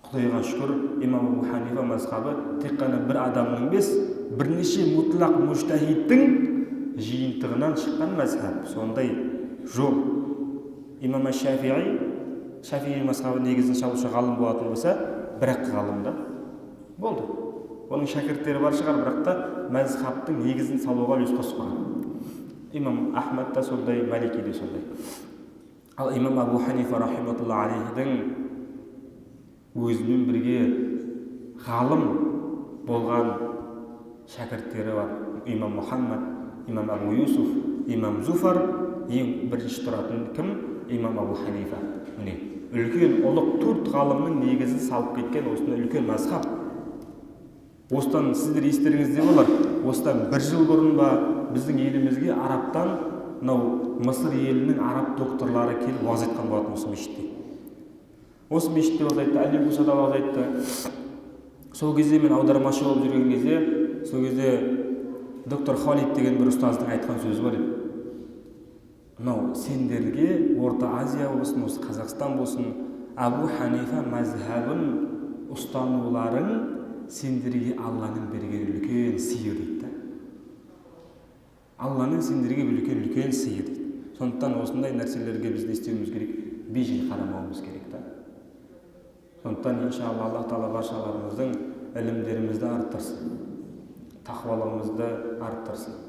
Құдайға шүкір, имам Абу Ханифа мазхабы тек қана бір адамның емес, бірнеше мұтлақ мужтахидтің жиынтығынан шыққан мазхаб. Сондай жоқ. Имам Шафиғи мазхабы негізін салушы ғалым болатын болса, бір-ақ ғалым да болды. Оның шәкірттері бар шығар, бірақ та мазхабтың негізін салуға үлес қосқан. Имам Ахмад та сондай, Малики де сондай. Ал имам Абу Ханифа рахиматулла алейхидің өзімен бірге ғалым болған шәкірттері бар. Имам Мухаммад, имам Абу Юсуф, имам Зуфар, ең бірінші тұратын кім? Имам Абу Ханифа. Міне, үлкен ұлық төрт ғалымның негізін салып кеткен осындай үлкен мазхаб. Осыдан сіздер естеріңізде болар. Осыдан бір жыл бұрын ба біздің елімізге араптан, Мысыр елінің араб докторлары келіп уағыз айтқан болатын осы мешітте. Осы мешітте уағыз айтты, Әл-Мусада уағыз айтты. Сол кезде мен аудармашы болып жүрген кезде, сол кезде доктор Халид деген бір ұстаздың айтқан сөзі бар еді. Сендерге Орта Азия болсын, осы Қазақстан болсын, Абу Ханифа мазхабын ұстануларың сендерге Алланың берген үлкен сыйы дейді. Алланың сендерге үлкен сыйы дейді. Сондықтан осындай нәрселерге біз істеуіміз керек, бейжай қарамауымыз керек. Сондықтан иншалла Аллах Тағала баршаларымыздың ілімдерімізді арттырсын, тақуалығымызды арттырсын.